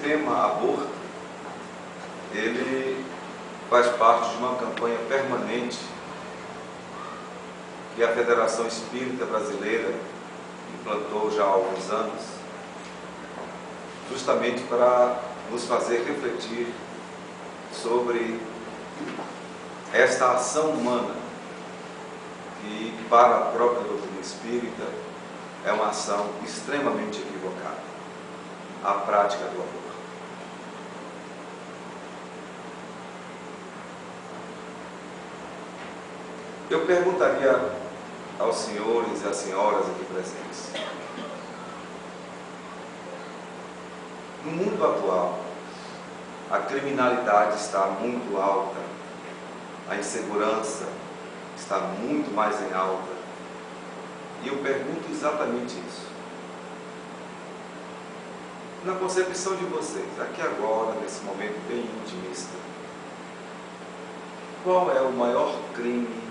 tema aborto, ele faz parte de uma campanha permanente que a Federação Espírita Brasileira implantou já há alguns anos, justamente para nos fazer refletir sobre esta ação humana que, para a própria doutrina espírita, é uma ação extremamente equivocada, a prática do aborto. Eu perguntaria aos senhores e às senhoras aqui presentes: no mundo atual, a criminalidade está muito alta, a insegurança está muito mais em alta, e eu pergunto exatamente isso. Na concepção de vocês, aqui agora, nesse momento bem intimista, qual é o maior crime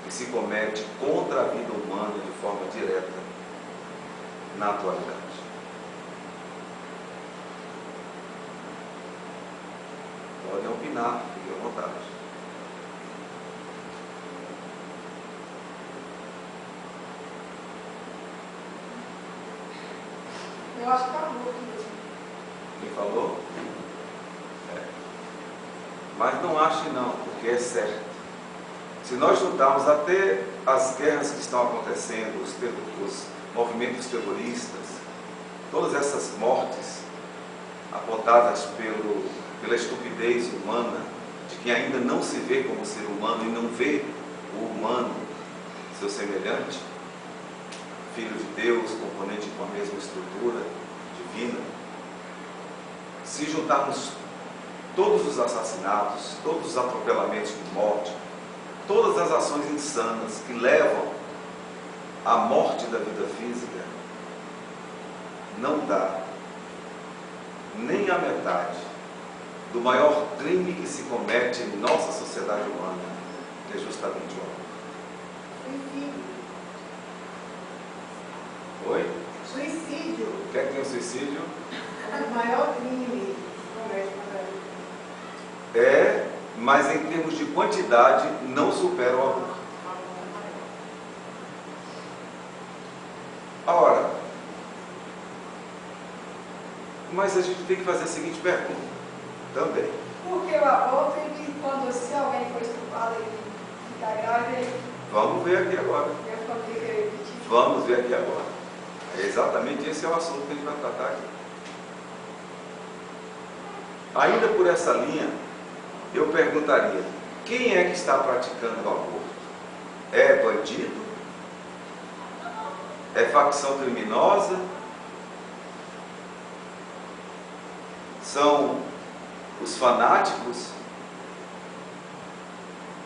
que se comete contra a vida humana de forma direta na atualidade? Podem opinar, fiquem à vontade. Eu acho que acabou mesmo. Quem falou? Mas não ache não, porque é certo. Se nós juntarmos até as guerras que estão acontecendo, os movimentos terroristas, todas essas mortes apontadas pela estupidez humana, de quem ainda não se vê como ser humano e não vê o humano, seu semelhante, filho de Deus, componente com a mesma estrutura divina, se juntarmos todos os assassinatos, todos os atropelamentos de morte, todas as ações insanas que levam à morte da vida física, não dá nem a metade do maior crime que se comete em nossa sociedade humana, que é justamente o aborto. Suicídio. Oi? Suicídio. O que é que tem o suicídio? É o maior crime que se comete contra a vida. É, mas em termos de quantidade, não supera o aborto. Ora, mas a gente tem que fazer a seguinte pergunta também. Porque o aborto, se alguém for estuprado e ficar grávida, Vamos ver aqui agora. e a família querer repetir. Vamos ver aqui agora. É exatamente esse é o assunto que a gente vai tratar aqui. Ainda por essa linha, eu perguntaria: quem é que está praticando o aborto? É bandido? É facção criminosa? São os fanáticos?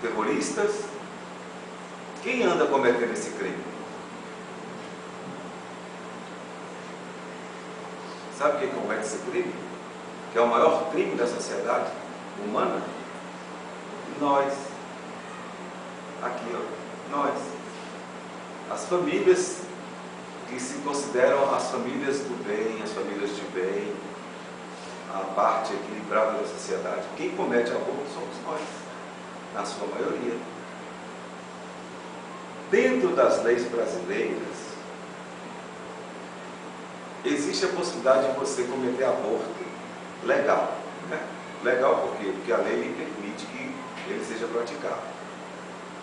Terroristas? Quem anda cometendo esse crime? Sabe quem comete esse crime? Que é o maior crime da sociedade humana? Nós. Aqui, ó. Nós. As famílias que se consideram as famílias do bem, as famílias de bem, a parte equilibrada da sociedade. Quem comete aborto somos nós, na sua maioria. Dentro das leis brasileiras, existe a possibilidade de você cometer aborto legal. Né? Legal por quê? Porque a lei lhe permite que ele seja praticado.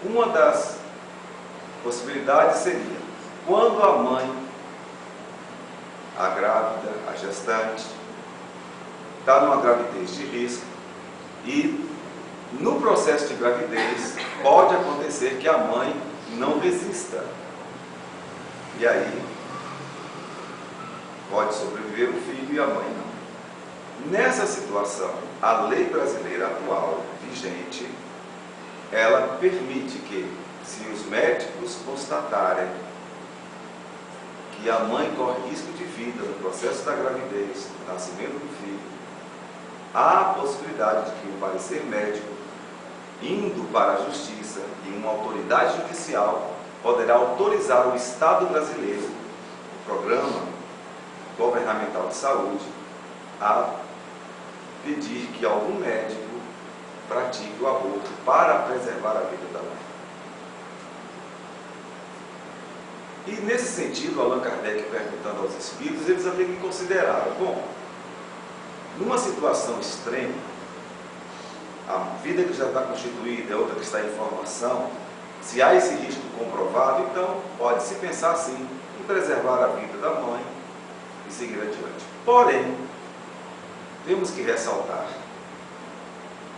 Uma das possibilidades seria quando a mãe, a grávida, a gestante, está numa gravidez de risco e no processo de gravidez pode acontecer que a mãe não resista. E aí pode sobreviver o filho e a mãe não. Nessa situação, a lei brasileira atual, vigente, ela permite que, se os médicos constatarem que a mãe corre risco de vida no processo da gravidez, no nascimento do filho, há a possibilidade de que o parecer médico, indo para a justiça e uma autoridade judicial, poderá autorizar o Estado brasileiro, o programa governamental de saúde a pedir que algum médico pratique o aborto para preservar a vida da mãe. E nesse sentido, Allan Kardec perguntando aos espíritos, eles até que consideraram, bom, numa situação extrema, a vida que já está constituída, a outra que está em formação, se há esse risco comprovado, então pode-se pensar assim, em preservar a vida da mãe e seguir adiante. Porém, temos que ressaltar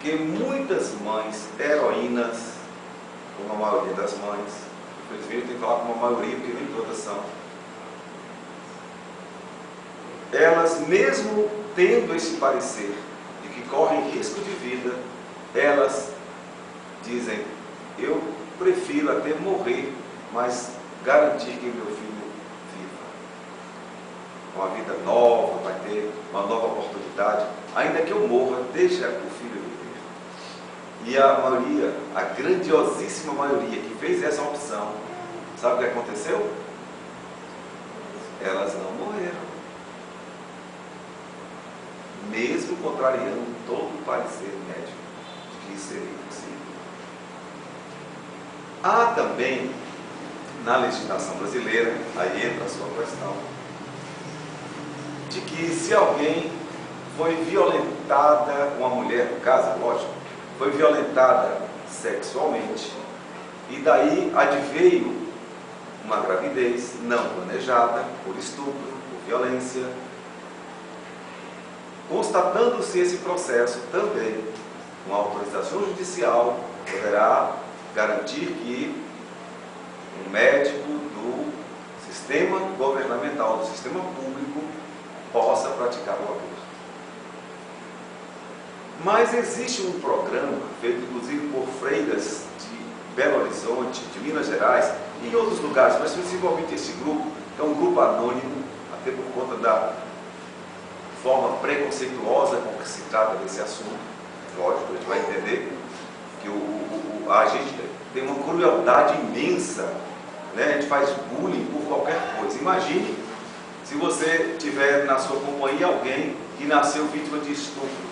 que muitas mães heroínas, como a maioria das mães, infelizmente eu tenho que falar com uma maioria, porque nem todas são, elas, mesmo tendo esse parecer de que correm risco de vida, elas dizem, eu prefiro até morrer, mas garantir que meu filho viva. Uma vida nova, vai ter uma nova oportunidade, ainda que eu morra, deixa o filho viver. E a maioria, a grandiosíssima maioria que fez essa opção, sabe o que aconteceu? Elas não morreram. Mesmo contrariando todo o parecer médico de que isso seria impossível. Há também, na legislação brasileira, aí entra a sua questão, de que se alguém foi violentada, uma mulher, no caso, lógico, foi violentada sexualmente, e daí adveio uma gravidez não planejada, por estupro, por violência, constatando-se esse processo também, uma autorização judicial poderá garantir que um médico do sistema governamental, do sistema público, possa praticar o aborto. Mas existe um programa, feito inclusive por freiras de Belo Horizonte, de Minas Gerais e em outros lugares, mas principalmente esse grupo, que é um grupo anônimo, até por conta da forma preconceituosa com que se trata desse assunto. Lógico, a gente vai entender que a gente tem uma crueldade imensa, né? A gente faz bullying por qualquer coisa. Imagine se você tiver na sua companhia alguém que nasceu vítima de estupro,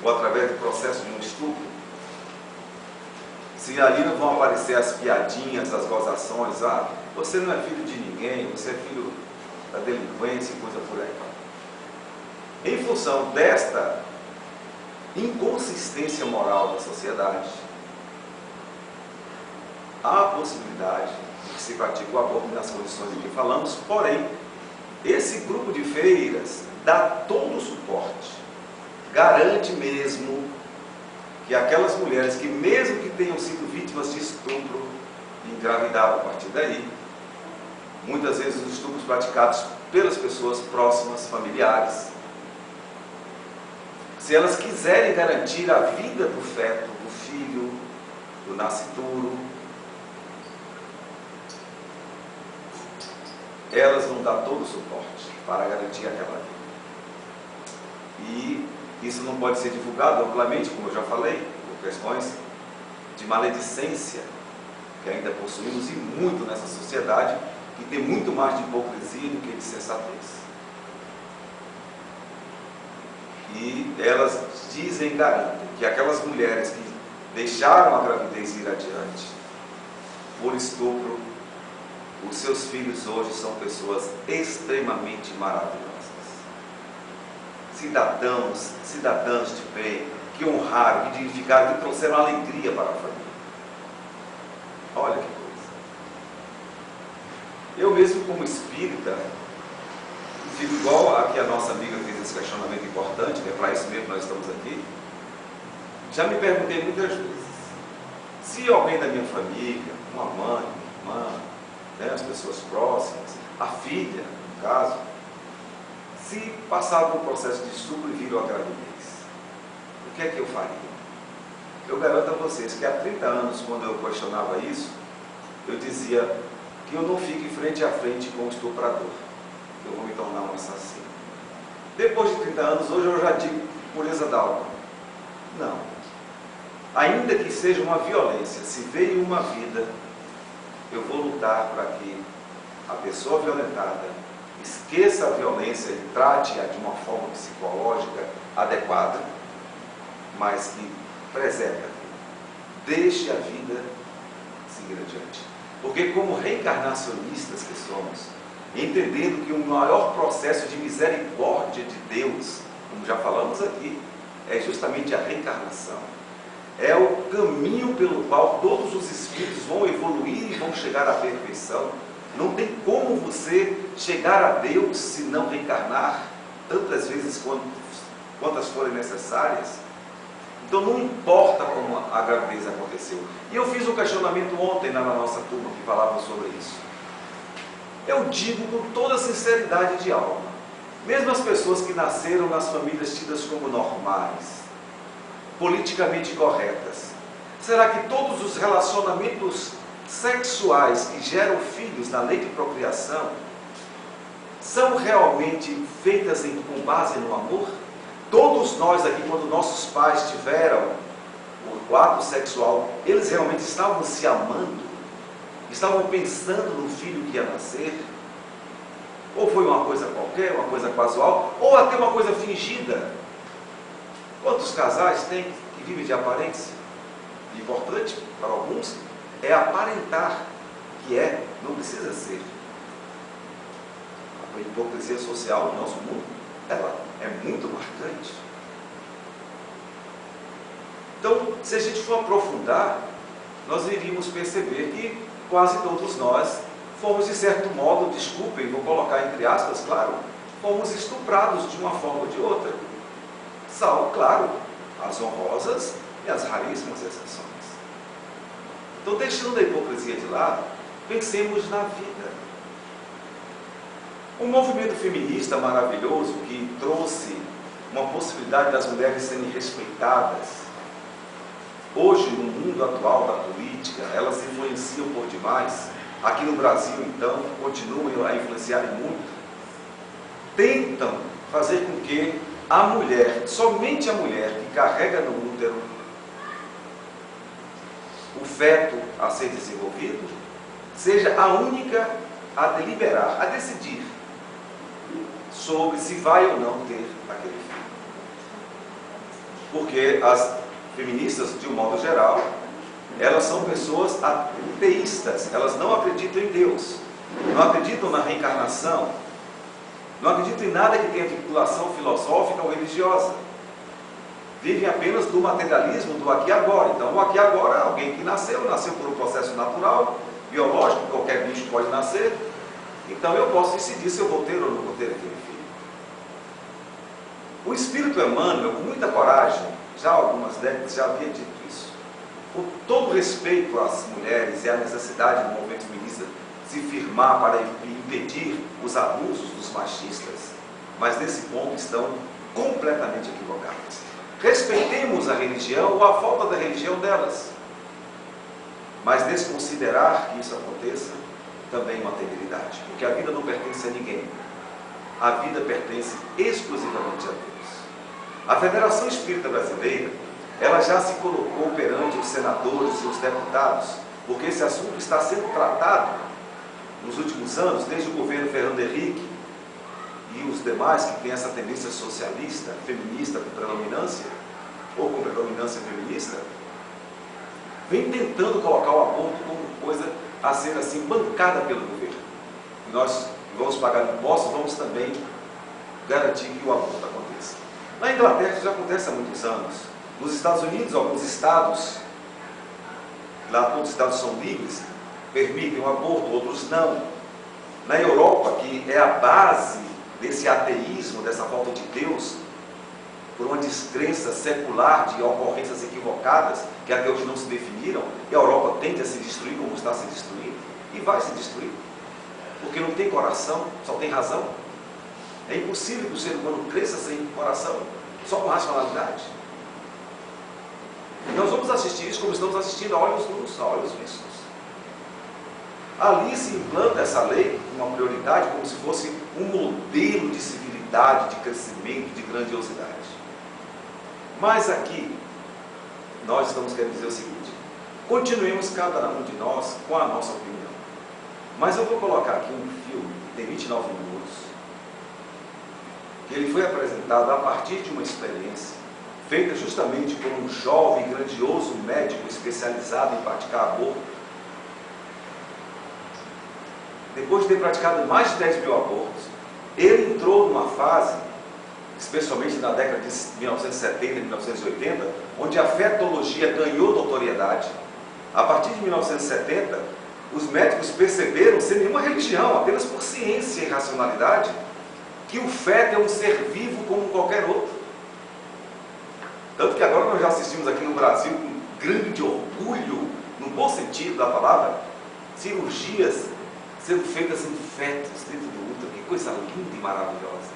ou através do processo de um estupro. Se ali não vão aparecer as piadinhas, as gozações, você não é filho de ninguém, você é filho da delinquência e coisa por aí. Em função desta inconsistência moral da sociedade, há a possibilidade de que se pratique o aborto nas condições de que falamos, porém, esse grupo de freiras dá todo o suporte, garante mesmo que aquelas mulheres que, mesmo que tenham sido vítimas de estupro, engravidaram a partir daí, muitas vezes os estupros praticados pelas pessoas próximas, familiares, se elas quiserem garantir a vida do feto, do filho, do nascituro, elas vão dar todo o suporte para garantir aquela vida. E isso não pode ser divulgado amplamente, como eu já falei, por questões de maledicência que ainda possuímos e muito nessa sociedade, que tem muito mais de hipocrisia do que de sensatez. E elas dizem, garantem, que aquelas mulheres que deixaram a gravidez ir adiante por estupro, os seus filhos hoje são pessoas extremamente maravilhosas. Cidadãos de bem, que honraram, que dignificaram, que trouxeram alegria para a família. Olha que coisa. Eu mesmo, como espírita, fico igual a que a nossa amiga fez esse questionamento importante, que é para isso mesmo que nós estamos aqui. Já me perguntei muitas vezes, se alguém da minha família, uma mãe, uma irmã, né, as pessoas próximas, a filha, no caso, se passar por um processo de estupro e viram a gravidez, o que é que eu faria? Eu garanto a vocês que há 30 anos, quando eu questionava isso, eu dizia que eu não fique frente a frente com o estuprador, que eu vou me tornar um assassino. Depois de 30 anos, hoje eu já digo pureza d'alma. Não. Ainda que seja uma violência, se veio uma vida, eu vou lutar para que a pessoa violentada esqueça a violência e trate-a de uma forma psicológica adequada, mas que preserve a vida. Deixe a vida seguir adiante. Porque como reencarnacionistas que somos, entendendo que o maior processo de misericórdia de Deus, como já falamos aqui, é justamente a reencarnação. É o caminho pelo qual todos os espíritos vão evoluir e vão chegar à perfeição. Não tem como você chegar a Deus se não reencarnar tantas vezes quantas forem necessárias. Então não importa como a gravidez aconteceu. E eu fiz um questionamento ontem na nossa turma que falava sobre isso. Eu digo com toda a sinceridade de alma, mesmo as pessoas que nasceram nas famílias tidas como normais, politicamente corretas, será que todos os relacionamentos sexuais que geram filhos na lei de procriação são realmente feitas com base no amor? Todos nós aqui, quando nossos pais tiveram o ato sexual, eles realmente estavam se amando? Estavam pensando no filho que ia nascer? Ou foi uma coisa qualquer, uma coisa casual, ou até uma coisa fingida? Quantos casais tem que vivem de aparência? O importante para alguns é aparentar, que não precisa ser. A hipocrisia social no nosso mundo, ela é muito marcante. Então, se a gente for aprofundar, nós iríamos perceber que quase todos nós fomos, de certo modo, desculpem, vou colocar entre aspas, claro, fomos estuprados de uma forma ou de outra. Salvo, claro, as honrosas e as raríssimas exceções. Então, deixando a hipocrisia de lado, pensemos na vida. Um movimento feminista maravilhoso que trouxe uma possibilidade das mulheres serem respeitadas. Hoje, no mundo atual da política, elas influenciam por demais. Aqui no Brasil, então, continuam a influenciar muito. Tentam fazer com que a mulher, somente a mulher que carrega no útero o feto a ser desenvolvido, seja a única a deliberar, a decidir sobre se vai ou não ter aquele filho. Porque as feministas, de um modo geral, elas são pessoas ateístas, elas não acreditam em Deus, não acreditam na reencarnação, não acreditam em nada que tenha vinculação filosófica ou religiosa. Vivem apenas do materialismo, do aqui e agora. Então, o aqui e agora é alguém que nasceu por um processo natural, biológico, qualquer bicho pode nascer. Então, eu posso decidir se eu vou ter ou não vou ter aquele filho. O Espírito Emmanuel, com muita coragem, já há algumas décadas, já havia dito isso. Com todo respeito às mulheres e à necessidade do movimento feminista se firmar para impedir os abusos dos machistas, mas nesse ponto estão completamente equivocados. Respeitemos a religião ou a falta da religião delas, mas desconsiderar que isso aconteça também é uma temeridade, porque a vida não pertence a ninguém, a vida pertence exclusivamente a Deus. A Federação Espírita Brasileira, ela já se colocou perante os senadores e os deputados, porque esse assunto está sendo tratado nos últimos anos, desde o governo Fernando Henrique e os demais que têm essa tendência socialista, feminista com predominância, ou com predominância feminista, vem tentando colocar o aborto como coisa a ser assim bancada pelo governo. E nós vamos pagar impostos, vamos também garantir que o aborto aconteça. Na Inglaterra isso já acontece há muitos anos. Nos Estados Unidos, alguns estados, lá todos os estados são livres, permitem o aborto, outros não. Na Europa, que é a base desse ateísmo, dessa falta de Deus, por uma descrença secular de ocorrências equivocadas, que até hoje não se definiram, e a Europa tende a se destruir como está se destruindo, e vai se destruir, porque não tem coração, só tem razão. É impossível que o ser humano cresça sem coração, só com racionalidade. Nós vamos assistir isso como estamos assistindo a olhos nus, a olhos vistos. Ali se implanta essa lei com uma prioridade, como se fosse um modelo de civilidade, de crescimento, de grandiosidade. Mas aqui, nós estamos querendo dizer o seguinte: continuemos cada um de nós com a nossa opinião. Mas eu vou colocar aqui um filme, que tem 29 minutos, Ele foi apresentado a partir de uma experiência feita justamente por um jovem, grandioso médico especializado em praticar aborto. Depois de ter praticado mais de 10 mil abortos, ele entrou numa fase, especialmente na década de 1970 e 1980, onde a fetologia ganhou notoriedade. A partir de 1970, os médicos perceberam, sem nenhuma religião, apenas por ciência e racionalidade, que o feto é um ser vivo como qualquer outro. Tanto que agora nós já assistimos aqui no Brasil, com grande orgulho, no bom sentido da palavra, cirurgias sendo feitas em fetos dentro do útero. Que coisa linda e maravilhosa.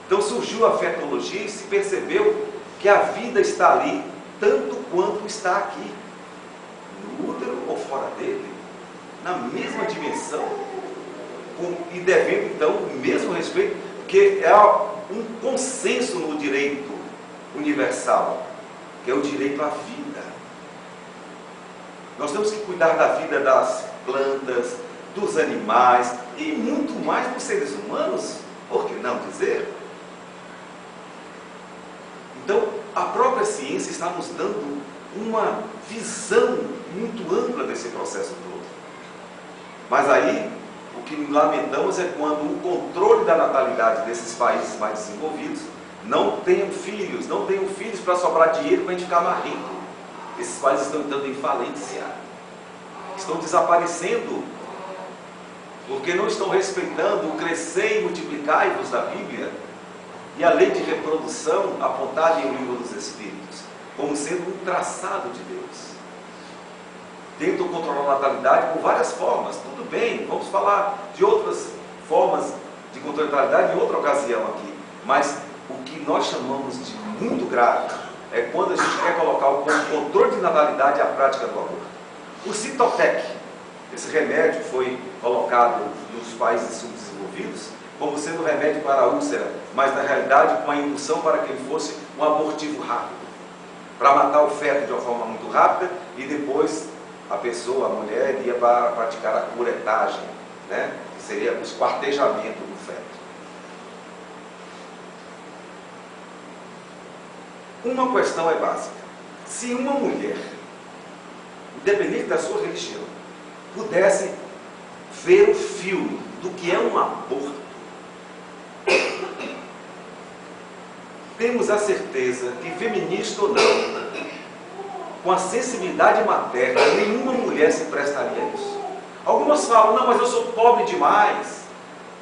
Então surgiu a fetologia e se percebeu que a vida está ali tanto quanto está aqui, no útero ou fora dele, na mesma dimensão, e devendo então o mesmo respeito, porque é um consenso no direito universal, que é o direito à vida. Nós temos que cuidar da vida das plantas, dos animais e muito mais dos seres humanos, por que não dizer? Então, a própria ciência está nos dando uma visão muito ampla desse processo todo. Mas aí, o que lamentamos é quando o controle da natalidade desses países mais desenvolvidos não tenham filhos para sobrar dinheiro para a gente ficar mais rico. Esses países estão entrando em falência, estão desaparecendo, porque não estão respeitando o crescer e multiplicai-vos da Bíblia e a lei de reprodução apontada em O Livro dos Espíritos, como sendo um traçado de Deus. Tentam controlar a natalidade por várias formas, tudo bem, vamos falar de outras formas de controle da natalidade em outra ocasião aqui, mas o que nós chamamos de muito grave é quando a gente quer colocar o controle de natalidade à prática do aborto. O Citotec, esse remédio foi colocado nos países subdesenvolvidos como sendo remédio para a úlcera, mas na realidade com a indução para que ele fosse um abortivo rápido, para matar o feto de uma forma muito rápida e depois a pessoa, a mulher, ia para praticar a curetagem, né? Que seria o esquartejamento do feto. Uma questão é básica. Se uma mulher, independente da sua religião, pudesse ver o filme do que é um aborto, temos a certeza que, feminista ou não, com a sensibilidade materna, nenhuma mulher se prestaria a isso. Algumas falam, não, mas eu sou pobre demais,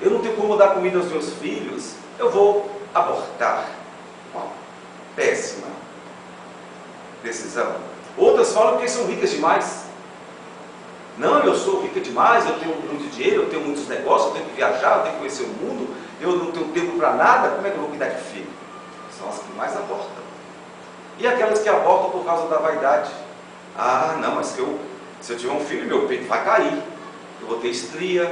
eu não tenho como dar comida aos meus filhos, eu vou abortar. Bom, péssima decisão. Outras falam porque são ricas demais. Não, eu sou rica demais, eu tenho muito dinheiro, eu tenho muitos negócios, eu tenho que viajar, eu tenho que conhecer o mundo, eu não tenho tempo para nada, como é que eu vou cuidar de filho? São as que mais abortam. E aquelas que abortam por causa da vaidade. Ah, não, mas se eu tiver um filho, meu peito vai cair, eu vou ter estria,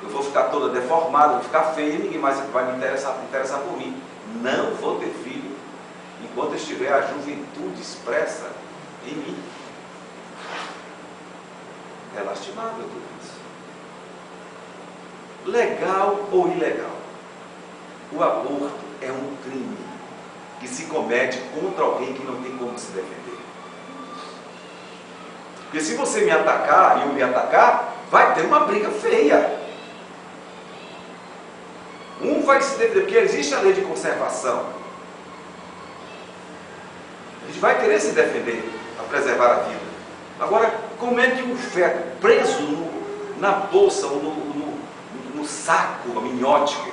eu vou ficar toda deformada, vou ficar feia, ninguém mais vai me interessar por mim. Não vou ter filho enquanto estiver a juventude expressa em mim. É lastimável tudo isso. Legal ou ilegal? O aborto é um crime que se comete contra alguém que não tem como se defender. Porque se você me atacar e eu me atacar, vai ter uma briga feia. Um vai se defender, porque existe a lei de conservação. A gente vai querer se defender para preservar a vida. Agora, como é que um feto preso na bolsa ou no saco amniótico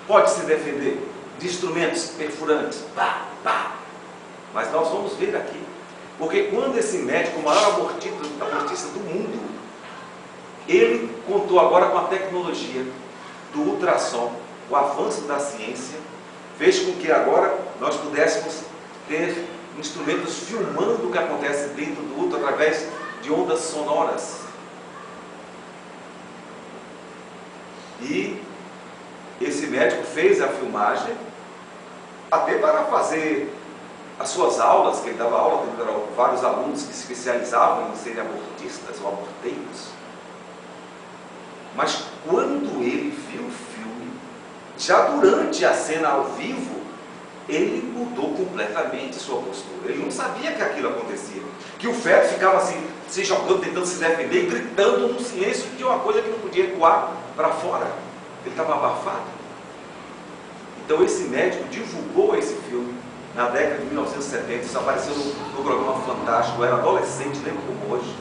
pode se defender de instrumentos perfurantes? Pá, pá. Mas nós vamos ver aqui. Porque quando esse médico, o maior abortista do mundo, ele contou agora com a tecnologia do ultrassom, o avanço da ciência, fez com que agora nós pudéssemos ter instrumentos filmando o que acontece dentro do útero através de ondas sonoras. E esse médico fez a filmagem até para fazer as suas aulas, que ele dava aula para vários alunos que se especializavam em serem abortistas ou aborteiros. Mas quando ele viu o filme, Já durante a cena ao vivo, ele mudou completamente sua postura. Ele não sabia que aquilo acontecia. Que o feto ficava assim, se jogando, tentando se defender, gritando num silêncio de uma coisa que não podia ecoar para fora. Ele estava abafado. Então esse médico divulgou esse filme na década de 1970, isso apareceu no programa Fantástico, eu era adolescente, lembro como hoje.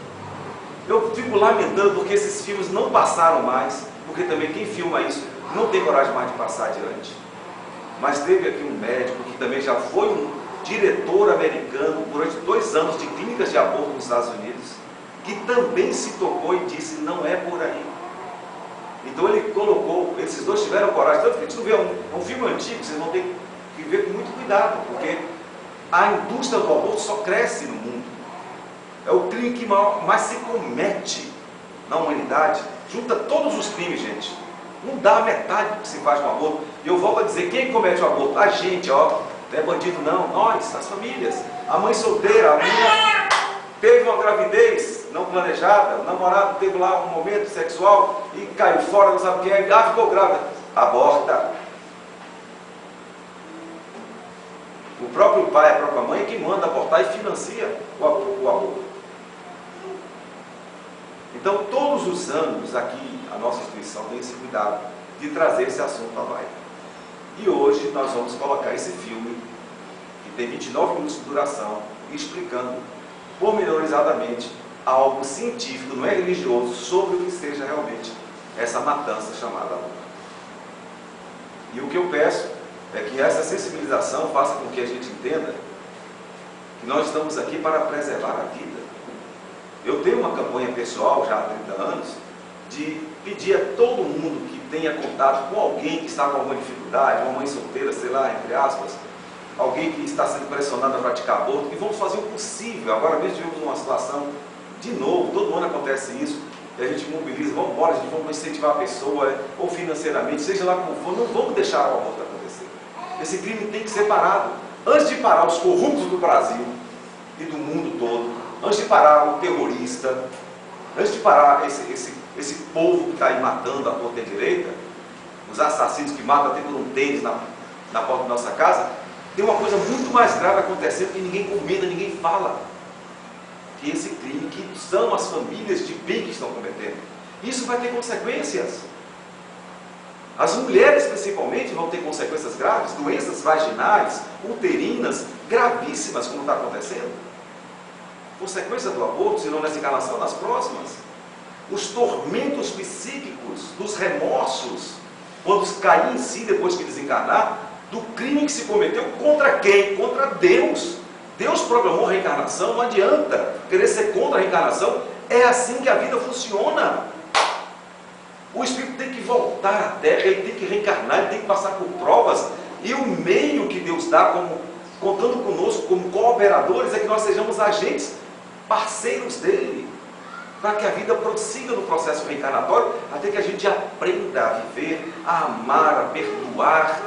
Eu fico lamentando porque esses filmes não passaram mais, porque também quem filma isso não tem coragem mais de passar adiante. Mas teve aqui um médico que também já foi um diretor americano durante 2 anos de clínicas de aborto nos Estados Unidos, que também se tocou e disse, não é por aí. Então ele colocou, esses dois tiveram coragem, tanto que a gente não vê um filme antigo, vocês vão ter que ver com muito cuidado, porque a indústria do aborto só cresce no mundo. É o crime que mais se comete na humanidade. Junta todos os crimes, gente. Não dá a metade do que se faz com o aborto. E eu volto a dizer, quem comete o aborto? A gente, ó. Não é bandido não, nós, as famílias. A mãe solteira, a menina teve uma gravidez não planejada, o namorado teve lá um momento sexual e caiu fora, não sabe o que é, ficou grávida. Aborta. O próprio pai, a própria mãe é quem manda abortar e financia o aborto. Então, todos os anos aqui, a nossa instituição tem esse cuidado de trazer esse assunto à baila. E hoje nós vamos colocar esse filme, que tem 29 minutos de duração, explicando pormenorizadamente algo científico, não é religioso, sobre o que seja realmente essa matança chamada aborto. E o que eu peço é que essa sensibilização faça com que a gente entenda que nós estamos aqui para preservar a vida. Eu tenho uma campanha pessoal, já há 30 anos, de pedir a todo mundo que tenha contato com alguém que está com alguma dificuldade, uma mãe solteira, sei lá, entre aspas, alguém que está sendo pressionado a praticar aborto, que vamos fazer o possível. Agora mesmo tivemos uma situação, de novo, todo ano acontece isso, e a gente mobiliza, vamos embora, a gente vamos incentivar a pessoa, ou financeiramente, seja lá como for, não vamos deixar o aborto acontecer. Esse crime tem que ser parado. Antes de parar os corruptos do Brasil e do mundo todo, antes de parar o terrorista, antes de parar esse povo que está aí matando a torta e a direita, os assassinos que matam até por um tênis na porta da nossa casa, tem uma coisa muito mais grave acontecendo que ninguém comenta, ninguém fala. Que esse crime que são as famílias de bem que estão cometendo. Isso vai ter consequências. As mulheres, principalmente, vão ter consequências graves, doenças vaginais, uterinas, gravíssimas, como está acontecendo. Consequência do aborto, se não nessa encarnação, nas próximas. Os tormentos psíquicos, dos remorsos, quando cair em si depois que desencarnar, do crime que se cometeu contra quem? Contra Deus. Deus programou a reencarnação, não adianta querer ser contra a reencarnação. É assim que a vida funciona. O espírito tem que voltar à Terra, ele tem que reencarnar, ele tem que passar por provas. E o meio que Deus dá, contando conosco como cooperadores, é que nós sejamos agentes, parceiros dele, para que a vida prossiga no processo reencarnatório, até que a gente aprenda a viver, a amar, a perdoar,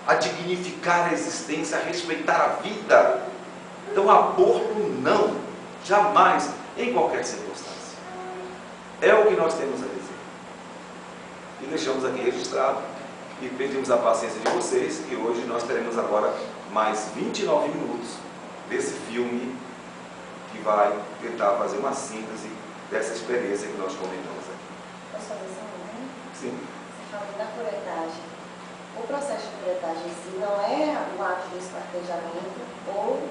a dignificar a existência, a respeitar a vida. Então, aborto não, jamais, em qualquer circunstância. É o que nós temos a dizer. E deixamos aqui registrado e pedimos a paciência de vocês, que hoje nós teremos agora mais 29 minutos desse filme que vai tentar fazer uma síntese dessa experiência que nós comentamos aqui. Posso fazer só um? Sim. Você falou da curetagem. O processo de curetagem em si não é o ato do esquartejamento ou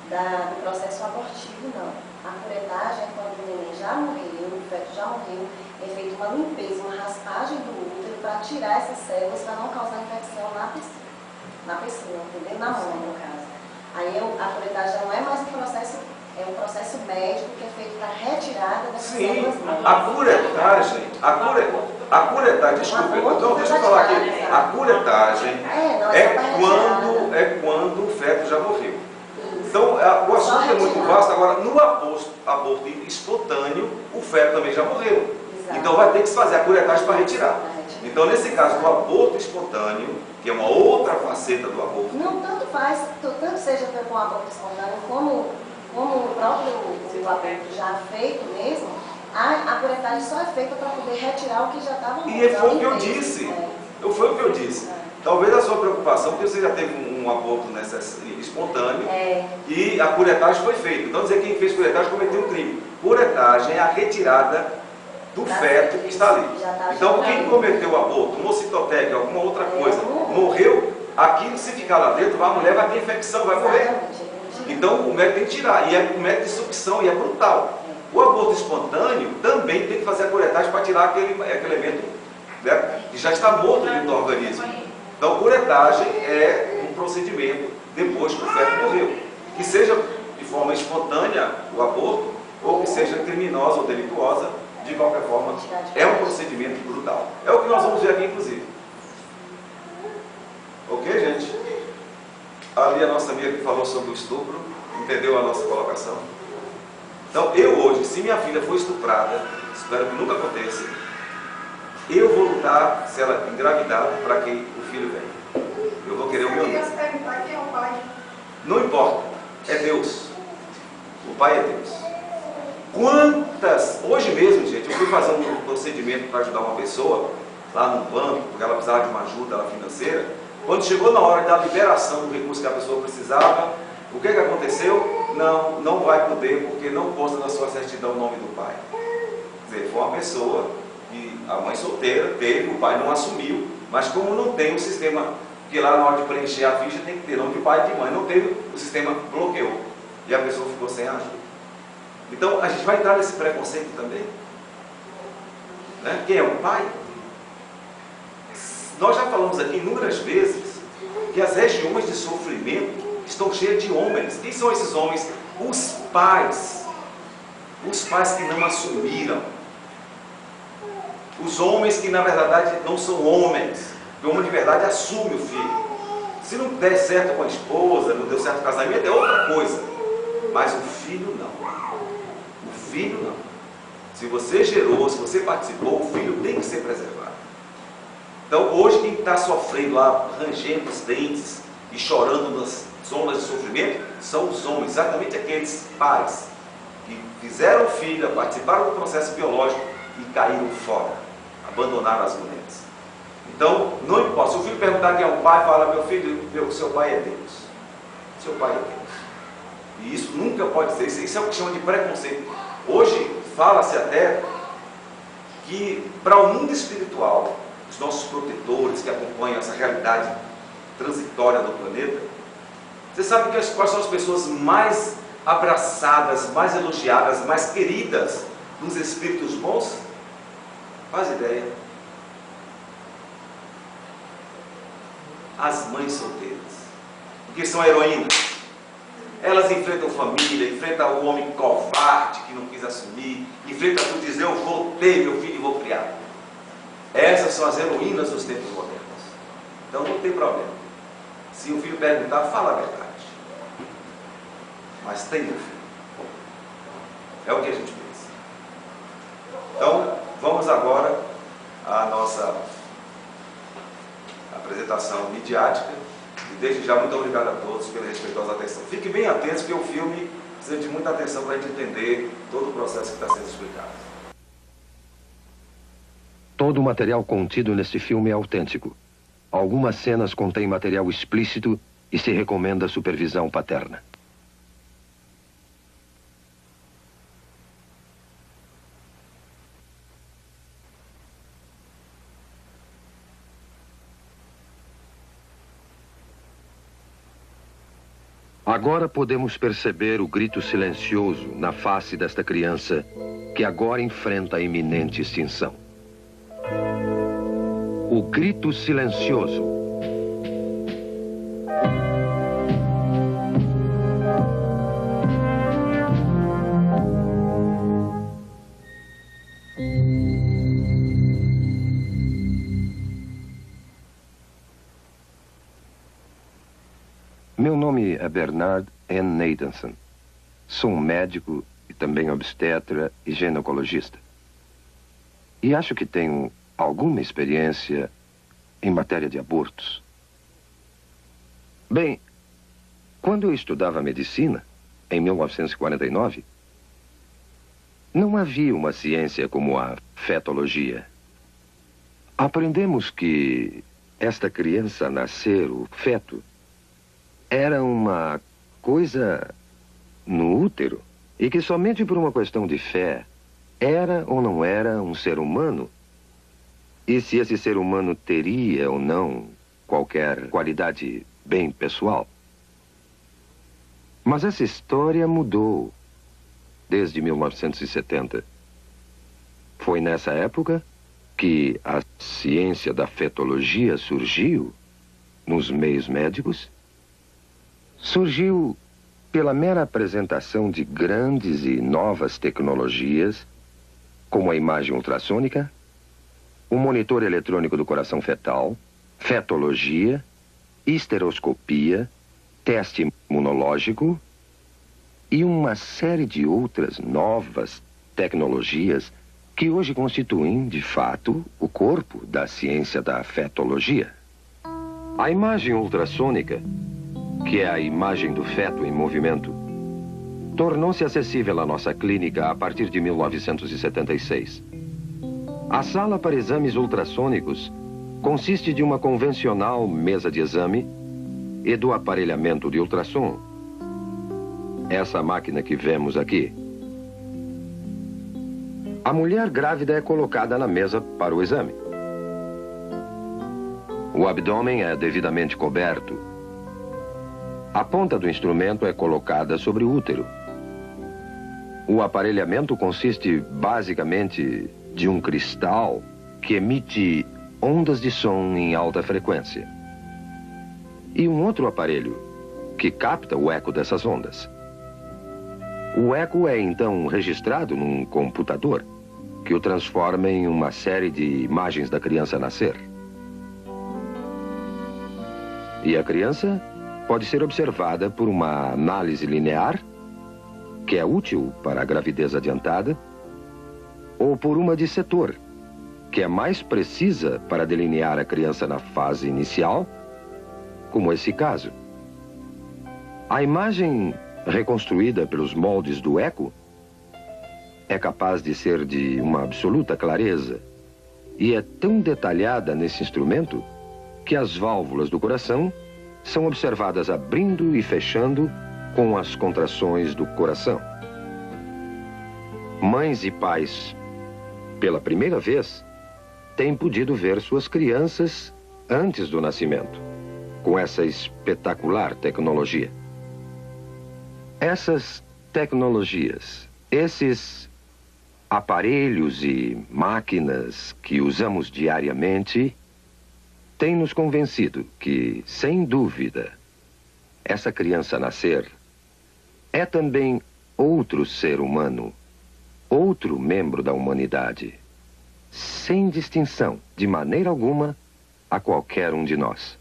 do processo abortivo, não. A curetagem é quando o neném já morreu, o feto já morreu, é feita uma limpeza, uma raspagem do útero para tirar essas células, para não causar infecção na pessoa, entendeu? Na mãe, no caso. Aí a curetagem não é mais um processo, é um processo médico que é feito para retirada dessas células mães. A curetagem, desculpa, então deixa eu falar aqui. A curetagem é quando o feto já morreu. Então, o assunto é muito vasto. Agora, no aborto espontâneo, o feto também já morreu. Exato. Então, vai ter que se fazer a curetagem para retirar. Então, nesse caso do aborto espontâneo, que é uma outra faceta do aborto. Não, tanto faz, tanto seja com o aborto espontâneo, como o próprio aborto já feito mesmo, a curetagem só é feita para poder retirar o que já estava morto. E foi o que eu disse. Foi o que eu disse. Talvez a sua preocupação, porque você já teve um aborto espontâneo e a curetagem foi feita. Então, dizer que quem fez curetagem cometeu um crime. Curetagem é a retirada do feto que está ali. Então, quem cometeu o aborto, um ocitoteca, alguma outra coisa, morreu, aquilo, se ficar lá dentro, a mulher vai ter infecção, vai morrer. Então, o médico tem que tirar. E é um método de sucção, e é brutal. O aborto espontâneo também tem que fazer a curetagem para tirar aquele elemento, né, que já está morto dentro do organismo. Então, curetagem é um procedimento depois que o feto morreu. Que seja de forma espontânea o aborto, ou que seja criminosa ou delituosa, de qualquer forma, é um procedimento brutal. É o que nós vamos ver aqui, inclusive. Ok, gente? Ali a nossa amiga que falou sobre o estupro, entendeu a nossa colocação? Então, eu hoje, se minha filha for estuprada, espero que nunca aconteça, eu vou lutar, se ela engravidar, para que o filho venha. Eu vou querer o meu neto. Quem é o pai? Não importa, é Deus. O pai é Deus. Quantas... Hoje mesmo, gente, eu fui fazer um procedimento para ajudar uma pessoa, lá no banco, porque ela precisava de uma ajuda financeira. Quando chegou na hora da liberação do recurso que a pessoa precisava, o que aconteceu? Não vai poder, porque não consta na sua certidão o nome do pai. Quer dizer, foi uma pessoa que a mãe solteira teve, o pai não assumiu, mas como não tem um sistema, porque lá na hora de preencher a ficha tem que ter nome de pai e de mãe, não teve, o sistema bloqueou. E a pessoa ficou sem ajuda. Então, a gente vai entrar nesse preconceito também. Né? Quem é o pai? Nós já falamos aqui inúmeras vezes que as regiões de sofrimento estão cheias de homens. Quem são esses homens? Os pais. Os pais que não assumiram. Os homens que, na verdade, não são homens. Porque o homem de verdade assume o filho. Se não der certo com a esposa, não deu certo com o casamento, é outra coisa. Mas o filho não. O filho não. Se você gerou, se você participou, o filho tem que ser preservado. Então, hoje, quem está sofrendo lá, rangendo os dentes e chorando nas zonas de sofrimento, são os homens, exatamente aqueles pais que fizeram filho, participaram do processo biológico e caíram fora, abandonaram as mulheres. Então, não importa, se o filho perguntar quem é o pai, fala: meu filho, seu pai é Deus. Seu pai é Deus. E isso nunca pode ser, isso é o que chama de preconceito. Hoje, fala-se até que para o mundo espiritual, os nossos protetores que acompanham essa realidade transitória do planeta, você sabe quais são as pessoas mais abraçadas, mais elogiadas, mais queridas dos espíritos bons? Faz ideia? As mães solteiras, porque são heroínas. Elas enfrentam família, enfrentam o homem covarde que não quis assumir, enfrentam tudo, dizer: eu vou ter meu filho e vou criar. Essas são as heroínas dos tempos modernos. Então não tem problema. Se o filho perguntar, fala a verdade. Mas tem um filho. É o que a gente pensa. Então, vamos agora à nossa apresentação midiática. E desde já, muito obrigado a todos pela respeitosa atenção. Fiquem bem atentos, porque o filme precisa de muita atenção para a gente entender todo o processo que está sendo explicado. Todo o material contido neste filme é autêntico. Algumas cenas contêm material explícito e se recomenda supervisão paterna. Agora podemos perceber o grito silencioso na face desta criança que agora enfrenta a iminente extinção. O grito silencioso. Meu nome é Bernard N. Nathanson. Sou um médico e também obstetra e ginecologista. E acho que tenho alguma experiência em matéria de abortos. Bem, quando eu estudava medicina, em 1949, não havia uma ciência como a fetologia. Aprendemos que esta criança nascer, o feto, era uma coisa no útero e que somente por uma questão de fé era ou não era um ser humano, e se esse ser humano teria ou não qualquer qualidade bem pessoal. Mas essa história mudou desde 1970. Foi nessa época que a ciência da fetologia surgiu nos meios médicos. Surgiu pela mera apresentação de grandes e novas tecnologias, como a imagem ultrassônica, o monitor eletrônico do coração fetal, fetologia, histeroscopia, teste imunológico e uma série de outras novas tecnologias que hoje constituem, de fato, o corpo da ciência da fetologia. A imagem ultrassônica, que é a imagem do feto em movimento, tornou-se acessível à nossa clínica a partir de 1976. A sala para exames ultrassônicos consiste de uma convencional mesa de exame e do aparelhamento de ultrassom. Essa máquina que vemos aqui. A mulher grávida é colocada na mesa para o exame. O abdômen é devidamente coberto. A ponta do instrumento é colocada sobre o útero. O aparelhamento consiste basicamente de um cristal que emite ondas de som em alta frequência. E um outro aparelho que capta o eco dessas ondas. O eco é então registrado num computador que o transforma em uma série de imagens da criança nascer. E a criança pode ser observada por uma análise linear, que é útil para a gravidez adiantada, ou por uma de setor, que é mais precisa para delinear a criança na fase inicial, como esse caso. A imagem reconstruída pelos moldes do eco é capaz de ser de uma absoluta clareza e é tão detalhada nesse instrumento que as válvulas do coração são observadas abrindo e fechando com as contrações do coração. Mães e pais, pela primeira vez, têm podido ver suas crianças antes do nascimento, com essa espetacular tecnologia. Essas tecnologias, esses aparelhos e máquinas que usamos diariamente, têm nos convencido que, sem dúvida, essa criança nascer é também outro ser humano, outro membro da humanidade, sem distinção, de maneira alguma, a qualquer um de nós.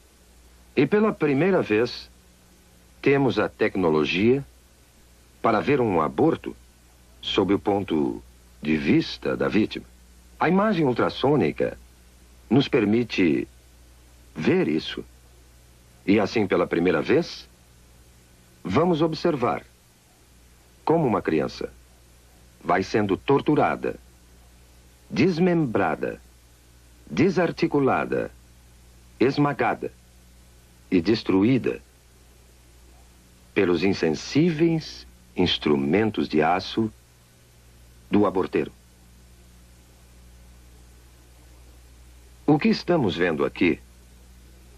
E pela primeira vez, temos a tecnologia para ver um aborto sob o ponto de vista da vítima. A imagem ultrassônica nos permite ver isso. E assim, pela primeira vez, vamos observar como uma criança vai sendo torturada, desmembrada, desarticulada, esmagada e destruída pelos insensíveis instrumentos de aço do aborteiro. O que estamos vendo aqui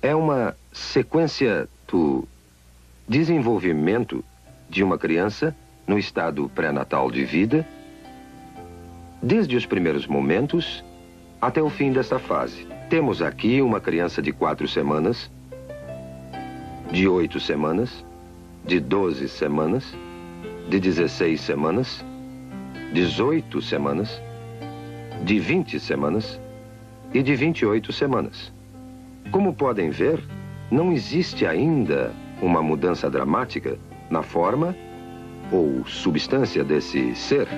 é uma sequência do desenvolvimento de uma criança no estado pré-natal de vida, desde os primeiros momentos até o fim desta fase. Temos aqui uma criança de 4 semanas, de 8 semanas, de 12 semanas, de 16 semanas, 18 semanas, de 20 semanas e de 28 semanas. Como podem ver, não existe ainda uma mudança dramática na forma ou substância desse ser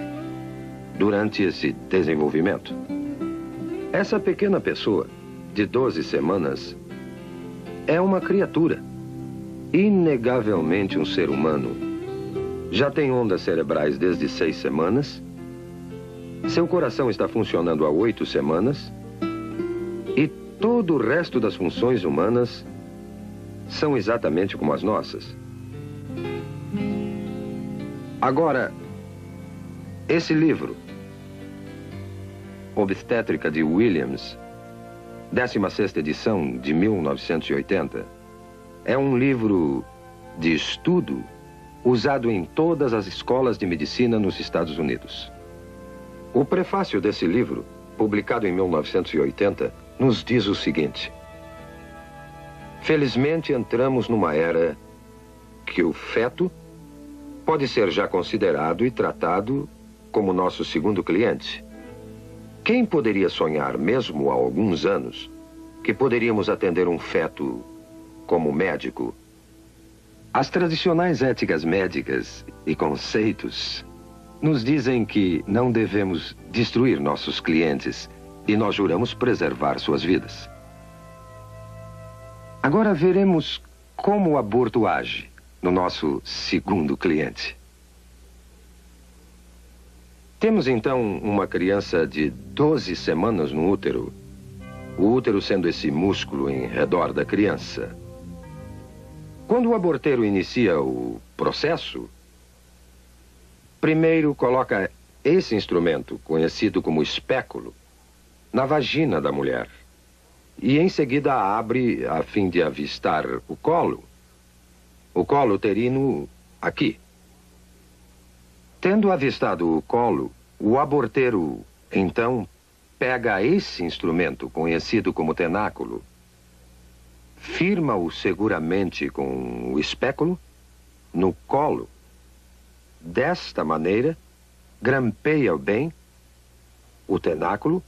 durante esse desenvolvimento. Essa pequena pessoa, de 12 semanas, é uma criatura, inegavelmente um ser humano. Já tem ondas cerebrais desde 6 semanas, seu coração está funcionando há 8 semanas e todo o resto das funções humanas são exatamente como as nossas. Agora, esse livro, Obstétrica de Williams, 16ª edição de 1980, é um livro de estudo usado em todas as escolas de medicina nos Estados Unidos. O prefácio desse livro, publicado em 1980, nos diz o seguinte: felizmente entramos numa era que o feto pode ser já considerado e tratado como nosso segundo cliente. Quem poderia sonhar, mesmo há alguns anos, que poderíamos atender um feto como médico? As tradicionais éticas médicas e conceitos nos dizem que não devemos destruir nossos clientes e nós juramos preservar suas vidas. Agora veremos como o aborto age no nosso segundo cliente. Temos então uma criança de 12 semanas no útero, o útero sendo esse músculo em redor da criança. Quando o aborteiro inicia o processo, primeiro coloca esse instrumento, conhecido como espéculo, na vagina da mulher. E em seguida abre a fim de avistar o colo uterino aqui. Tendo avistado o colo, o aborteiro, então, pega esse instrumento, conhecido como tenáculo, firma-o seguramente com o espéculo no colo. Desta maneira, grampeia bem o tenáculo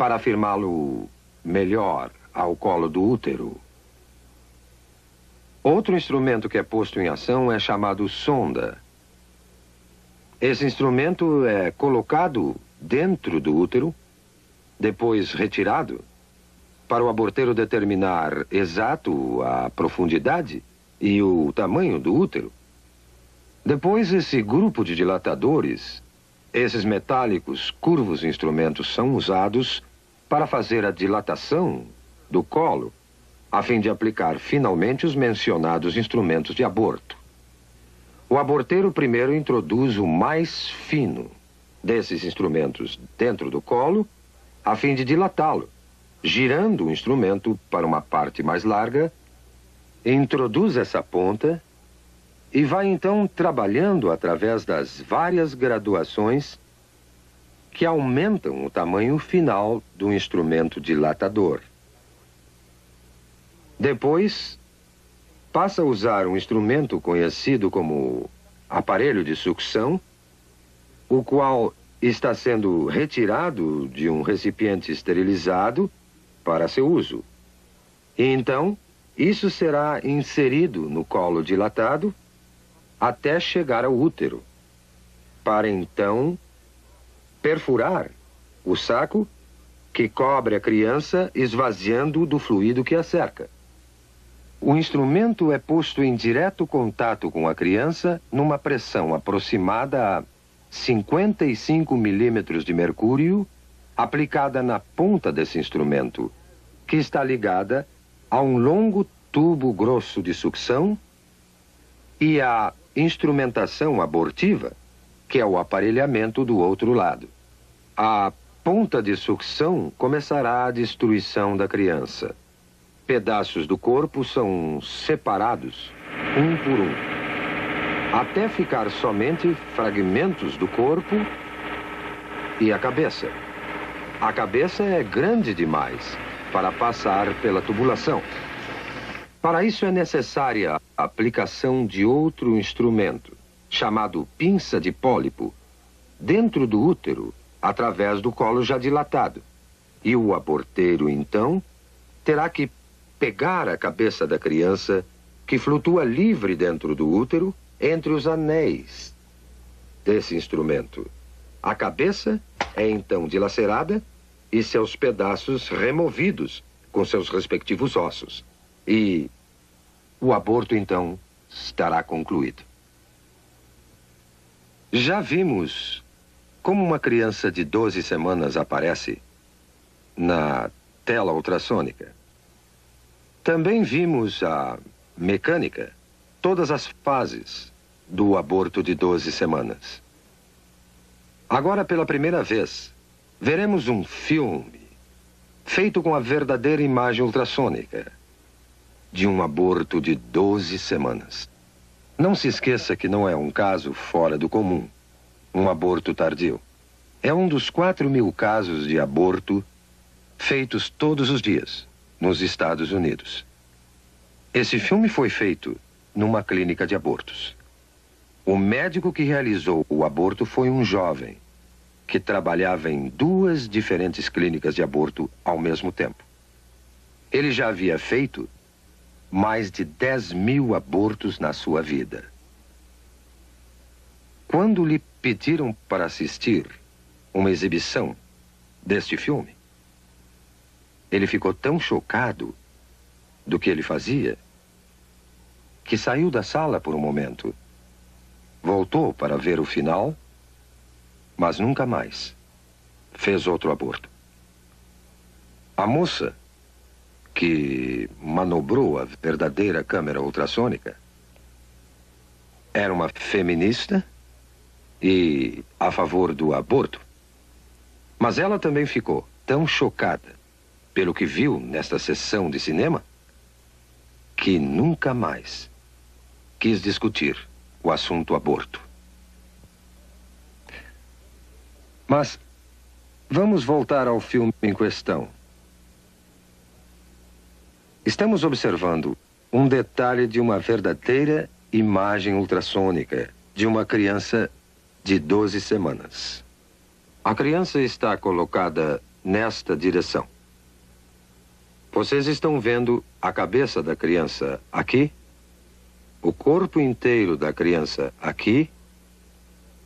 para firmá-lo melhor ao colo do útero. Outro instrumento que é posto em ação é chamado sonda. Esse instrumento é colocado dentro do útero, depois retirado, para o aborteiro determinar exato a profundidade e o tamanho do útero. Depois, esse grupo de dilatadores, esses metálicos, curvos instrumentos, são usados para fazer a dilatação do colo, a fim de aplicar finalmente os mencionados instrumentos de aborto. O aborteiro primeiro introduz o mais fino desses instrumentos dentro do colo, a fim de dilatá-lo, girando o instrumento para uma parte mais larga, introduz essa ponta e vai então trabalhando através das várias graduações que aumentam o tamanho final do instrumento dilatador. Depois, passa a usar um instrumento conhecido como aparelho de sucção, o qual está sendo retirado de um recipiente esterilizado para seu uso. E então, isso será inserido no colo dilatado até chegar ao útero, para então perfurar o saco que cobre a criança, esvaziando do fluido que a cerca. O instrumento é posto em direto contato com a criança numa pressão aproximada a 55 milímetros de mercúrio, aplicada na ponta desse instrumento, que está ligada a um longo tubo grosso de sucção e a instrumentação abortiva, que é o aparelhamento do outro lado. A ponta de sucção começará a destruição da criança. Pedaços do corpo são separados, um por um, até ficar somente fragmentos do corpo e a cabeça. A cabeça é grande demais para passar pela tubulação. Para isso é necessária a aplicação de outro instrumento, chamado pinça de pólipo, dentro do útero, através do colo já dilatado. E o aborteiro, então, terá que pegar a cabeça da criança, que flutua livre dentro do útero, entre os anéis desse instrumento. A cabeça é então dilacerada e seus pedaços removidos com seus respectivos ossos. E o aborto, então, estará concluído. Já vimos como uma criança de 12 semanas aparece na costela ultrassônica. Também vimos a mecânica, todas as fases do aborto de 12 semanas. Agora, pela primeira vez, veremos um filme feito com a verdadeira imagem ultrassônica de um aborto de 12 semanas. Não se esqueça que não é um caso fora do comum, um aborto tardio. É um dos 4.000 casos de aborto feitos todos os dias nos Estados Unidos. Esse filme foi feito numa clínica de abortos. O médico que realizou o aborto foi um jovem que trabalhava em 2 diferentes clínicas de aborto ao mesmo tempo. Ele já havia feito mais de 10.000 abortos na sua vida. Quando lhe pediram para assistir uma exibição deste filme, ele ficou tão chocado do que ele fazia que saiu da sala por um momento. Voltou para ver o final, mas nunca mais fez outro aborto. A moça que manobrou a verdadeira câmera ultrassônica era uma feminista e a favor do aborto. Mas ela também ficou tão chocada pelo que viu nesta sessão de cinema que nunca mais quis discutir o assunto aborto. Mas vamos voltar ao filme em questão. Estamos observando um detalhe de uma verdadeira imagem ultrassônica de uma criança de 12 semanas. A criança está colocada nesta direção. Vocês estão vendo a cabeça da criança aqui, o corpo inteiro da criança aqui,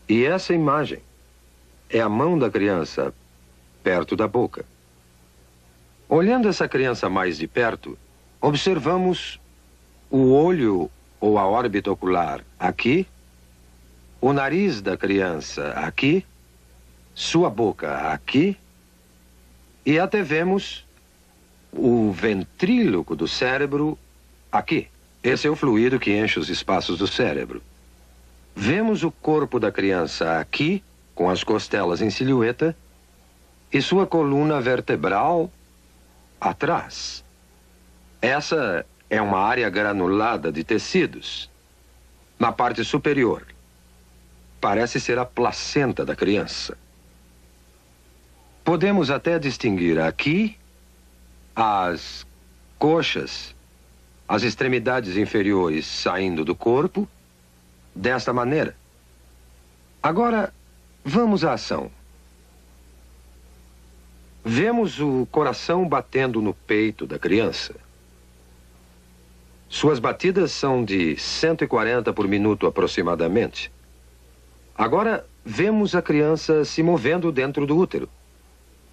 e essa imagem é a mão da criança perto da boca. Olhando essa criança mais de perto, observamos o olho ou a órbita ocular aqui, o nariz da criança aqui, sua boca aqui, e até vemos o ventríloco do cérebro aqui. Esse é o fluido que enche os espaços do cérebro. Vemos o corpo da criança aqui, com as costelas em silhueta, e sua coluna vertebral atrás. Essa é uma área granulada de tecidos. Na parte superior, parece ser a placenta da criança. Podemos até distinguir aqui as coxas, as extremidades inferiores saindo do corpo, desta maneira. Agora, vamos à ação. Vemos o coração batendo no peito da criança. Suas batidas são de 140 por minuto aproximadamente. Agora, vemos a criança se movendo dentro do útero.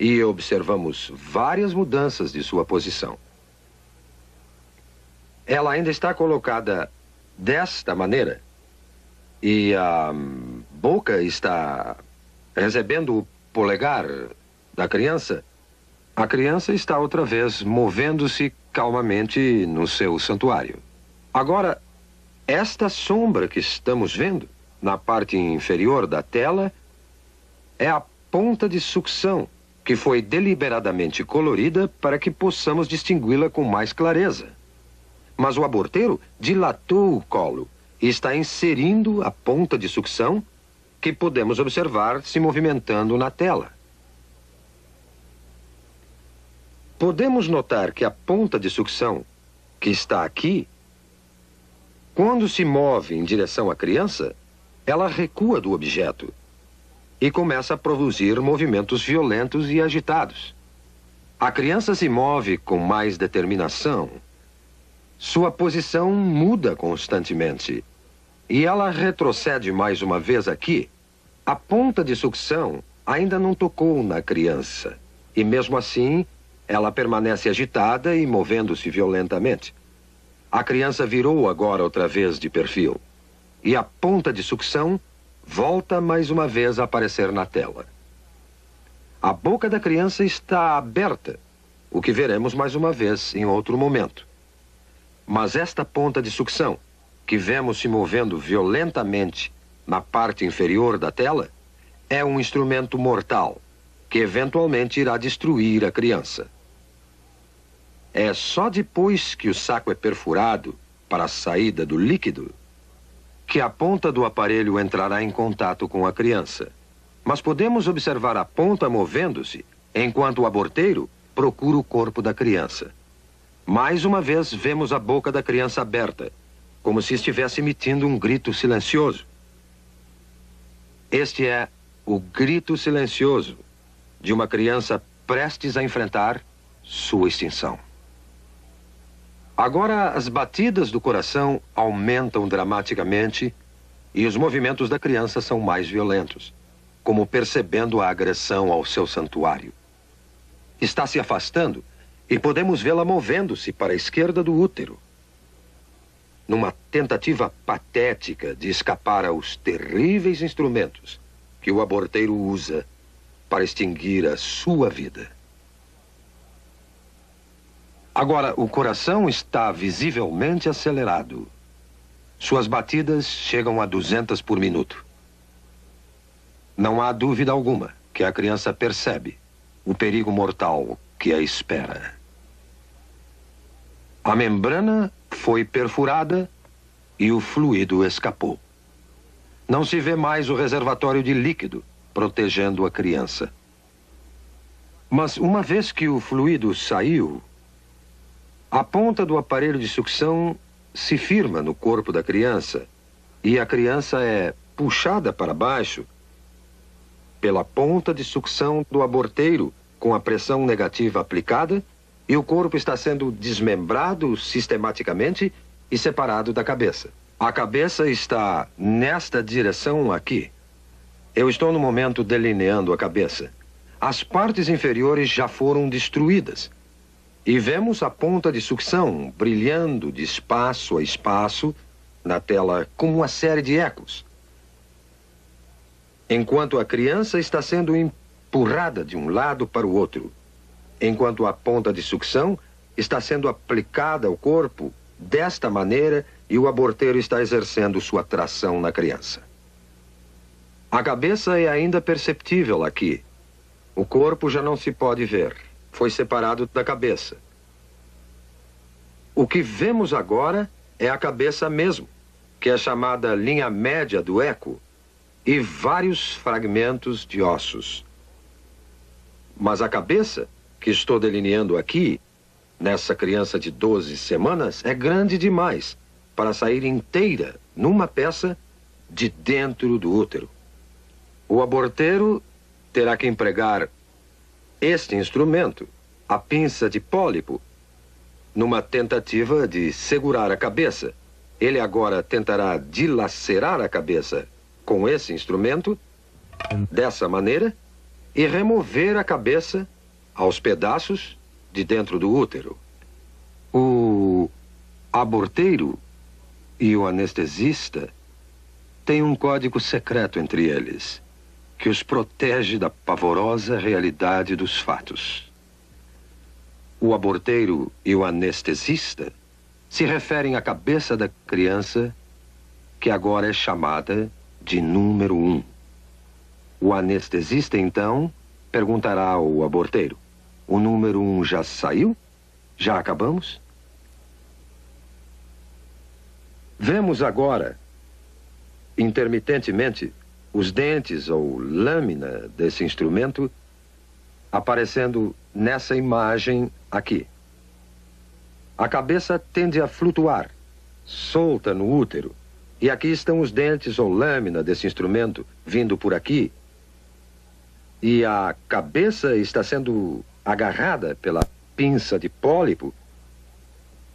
E observamos várias mudanças de sua posição. Ela ainda está colocada desta maneira. E a boca está recebendo o polegar da criança. A criança está outra vez movendo-se calmamente no seu santuário. Agora, esta sombra que estamos vendo na parte inferior da tela é a ponta de sucção que foi deliberadamente colorida para que possamos distingui-la com mais clareza. Mas o aborteiro dilatou o colo e está inserindo a ponta de sucção que podemos observar se movimentando na tela. Podemos notar que a ponta de sucção, que está aqui, quando se move em direção à criança, ela recua do objeto e começa a produzir movimentos violentos e agitados. A criança se move com mais determinação. Sua posição muda constantemente. E ela retrocede mais uma vez aqui. A ponta de sucção ainda não tocou na criança. E mesmo assim, ela permanece agitada e movendo-se violentamente. A criança virou agora outra vez de perfil. E a ponta de sucção volta mais uma vez a aparecer na tela. A boca da criança está aberta o que veremos mais uma vez em outro momento. Mas esta ponta de sucção, que vemos se movendo violentamente na parte inferior da tela, é um instrumento mortal, que eventualmente irá destruir a criança. É só depois que o saco é perfurado para a saída do líquido que a ponta do aparelho entrará em contato com a criança. Mas podemos observar a ponta movendo-se enquanto o aborteiro procura o corpo da criança. Mais uma vez vemos a boca da criança aberta, como se estivesse emitindo um grito silencioso. Este é o grito silencioso de uma criança prestes a enfrentar sua extinção. Agora as batidas do coração aumentam dramaticamente e os movimentos da criança são mais violentos, como percebendo a agressão ao seu santuário. Está se afastando e podemos vê-la movendo-se para a esquerda do útero, numa tentativa patética de escapar aos terríveis instrumentos que o aborteiro usa para extinguir a sua vida. Agora, o coração está visivelmente acelerado. Suas batidas chegam a 200 por minuto. Não há dúvida alguma que a criança percebe o perigo mortal que a espera. A membrana foi perfurada e o fluido escapou. Não se vê mais o reservatório de líquido protegendo a criança. Mas uma vez que o fluido saiu, a ponta do aparelho de sucção se firma no corpo da criança e a criança é puxada para baixo pela ponta de sucção do aborteiro com a pressão negativa aplicada e o corpo está sendo desmembrado sistematicamente e separado da cabeça. A cabeça está nesta direção aqui. Eu estou no momento delineando a cabeça. As partes inferiores já foram destruídas. E vemos a ponta de sucção brilhando de espaço a espaço na tela como uma série de ecos. Enquanto a criança está sendo empurrada de um lado para o outro, enquanto a ponta de sucção está sendo aplicada ao corpo desta maneira e o aborteiro está exercendo sua tração na criança. A cabeça é ainda perceptível aqui. O corpo já não se pode ver. Foi separado da cabeça. O que vemos agora é a cabeça mesmo, que é chamada linha média do eco, e vários fragmentos de ossos. Mas a cabeça, que estou delineando aqui, nessa criança de 12 semanas, é grande demais para sair inteira numa peça de dentro do útero. O aborteiro terá que empregar este instrumento, a pinça de pólipo, numa tentativa de segurar a cabeça. Ele agora tentará dilacerar a cabeça com esse instrumento, dessa maneira, e remover a cabeça aos pedaços de dentro do útero. O aborteiro e o anestesista têm um código secreto entre eles, que os protege da pavorosa realidade dos fatos. O aborteiro e o anestesista se referem à cabeça da criança, que agora é chamada de número 1. O anestesista, então, perguntará ao aborteiro: o número 1 já saiu? Já acabamos? Vemos agora, intermitentemente, os dentes ou lâmina desse instrumento aparecendo nessa imagem aqui. A cabeça tende a flutuar, solta no útero, e aqui estão os dentes ou lâmina desse instrumento vindo por aqui, e a cabeça está sendo agarrada pela pinça de pólipo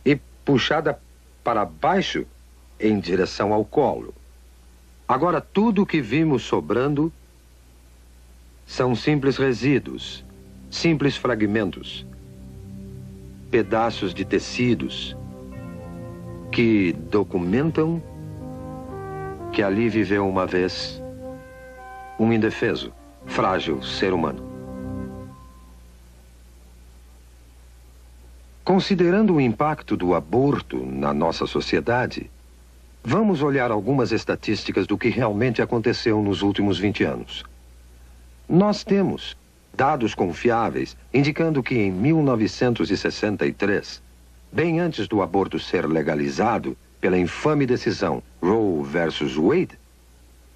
e puxada para baixo em direção ao colo. Agora, tudo o que vimos sobrando são simples resíduos, simples fragmentos, pedaços de tecidos que documentam que ali viveu uma vez um indefeso, frágil ser humano. Considerando o impacto do aborto na nossa sociedade, vamos olhar algumas estatísticas do que realmente aconteceu nos últimos 20 anos. Nós temos dados confiáveis indicando que em 1963, bem antes do aborto ser legalizado pela infame decisão Roe versus Wade,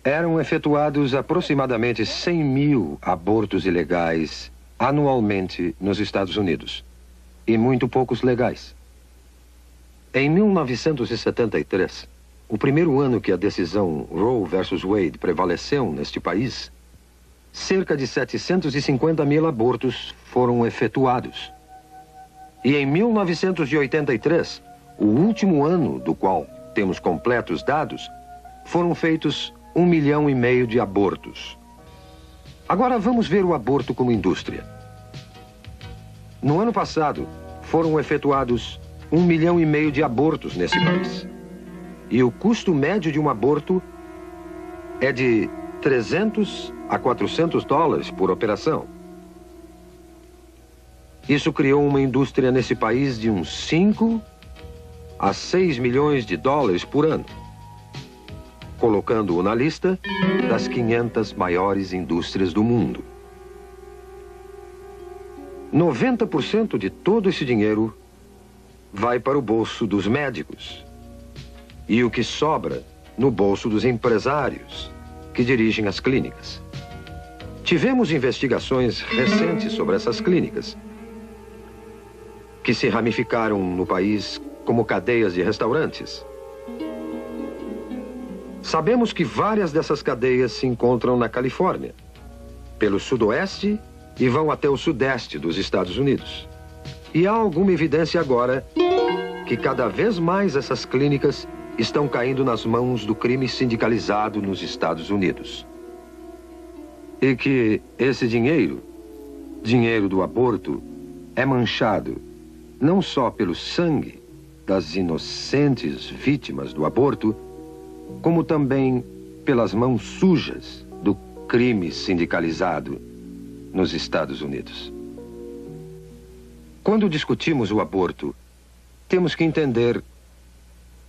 eram efetuados aproximadamente 100 mil abortos ilegais anualmente nos Estados Unidos, e muito poucos legais. Em 1973, o primeiro ano que a decisão Roe versus Wade prevaleceu neste país, cerca de 750 mil abortos foram efetuados. E em 1983, o último ano do qual temos completos dados, foram feitos 1,5 milhão de abortos. Agora vamos ver o aborto como indústria. No ano passado, foram efetuados 1,5 milhão de abortos nesse país. E o custo médio de um aborto é de 300 a 400 dólares por operação. Isso criou uma indústria nesse país de uns 5 a 6 milhões de dólares por ano, colocando-o na lista das 500 maiores indústrias do mundo. 90% de todo esse dinheiro vai para o bolso dos médicos e o que sobra no bolso dos empresários que dirigem as clínicas. Tivemos investigações recentes sobre essas clínicas, que se ramificaram no país como cadeias de restaurantes. Sabemos que várias dessas cadeias se encontram na Califórnia, pelo sudoeste e vão até o sudeste dos Estados Unidos. E há alguma evidência agora que cada vez mais essas clínicas estão caindo nas mãos do crime sindicalizado nos Estados Unidos. E que esse dinheiro do aborto, é manchado não só pelo sangue das inocentes vítimas do aborto, como também pelas mãos sujas do crime sindicalizado nos Estados Unidos. Quando discutimos o aborto, temos que entender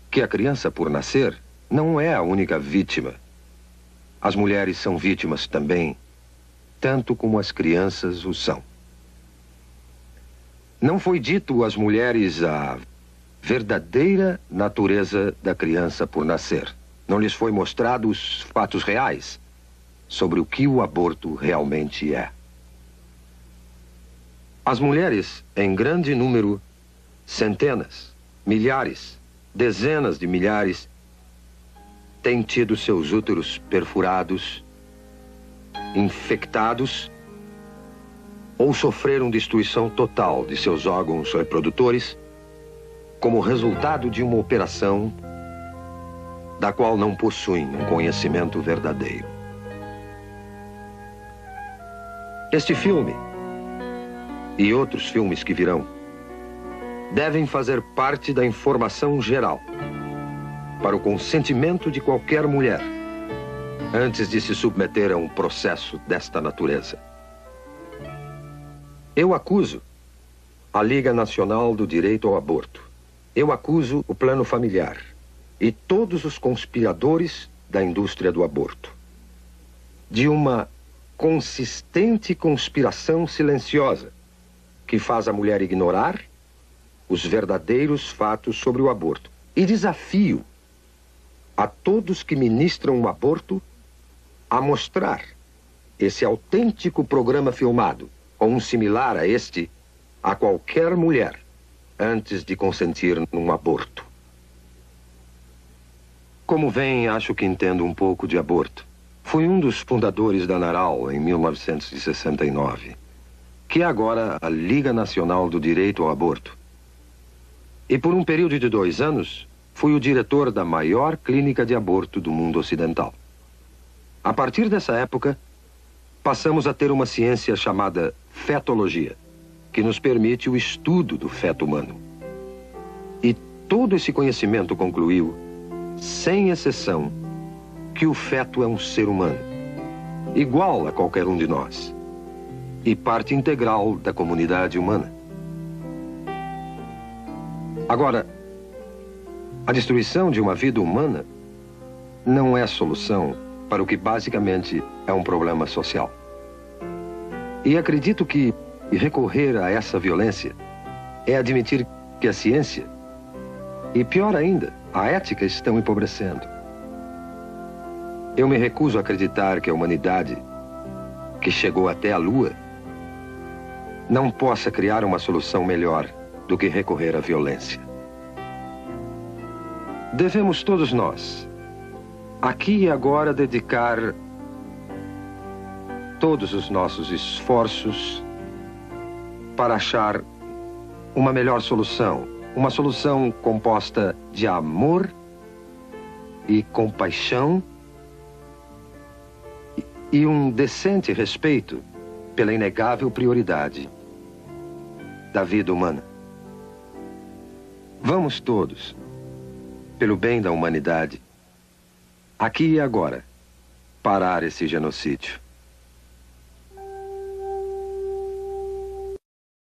que a criança por nascer não é a única vítima. As mulheres são vítimas também, tanto como as crianças o são. Não foi dito às mulheres a verdadeira natureza da criança por nascer. Não lhes foi mostrado os fatos reais sobre o que o aborto realmente é. As mulheres, em grande número, centenas, milhares, dezenas de milhares, têm tido seus úteros perfurados, infectados, ou sofreram destruição total de seus órgãos reprodutores como resultado de uma operação da qual não possuem um conhecimento verdadeiro. Este filme e outros filmes que virão devem fazer parte da informação geral para o consentimento de qualquer mulher antes de se submeter a um processo desta natureza. Eu acuso a Liga Nacional do Direito ao Aborto. Eu acuso o Plano Familiar e todos os conspiradores da indústria do aborto de uma consistente conspiração silenciosa que faz a mulher ignorar os verdadeiros fatos sobre o aborto. E desafio a todos que ministram o aborto a mostrar esse autêntico programa filmado, ou um similar a este, a qualquer mulher antes de consentir num aborto. Como veem, acho que entendo um pouco de aborto. Fui um dos fundadores da NARAL em 1969, que é agora a Liga Nacional do Direito ao Aborto. E por um período de 2 anos, fui o diretor da maior clínica de aborto do mundo ocidental. A partir dessa época, passamos a ter uma ciência chamada fetologia, que nos permite o estudo do feto humano. E todo esse conhecimento concluiu, sem exceção, que o feto é um ser humano, igual a qualquer um de nós, e parte integral da comunidade humana. Agora, a destruição de uma vida humana não é solução para o que basicamente é um problema social. E acredito que recorrer a essa violência é admitir que a ciência, e pior ainda, a ética estão empobrecendo. Eu me recuso a acreditar que a humanidade, que chegou até a Lua, não possa criar uma solução melhor do que recorrer à violência. Devemos todos nós, aqui e agora, dedicar todos os nossos esforços para achar uma melhor solução. Uma solução composta de amor e compaixão e um decente respeito pela inegável prioridade da vida humana. Vamos todos, pelo bem da humanidade, aqui e agora, parar esse genocídio.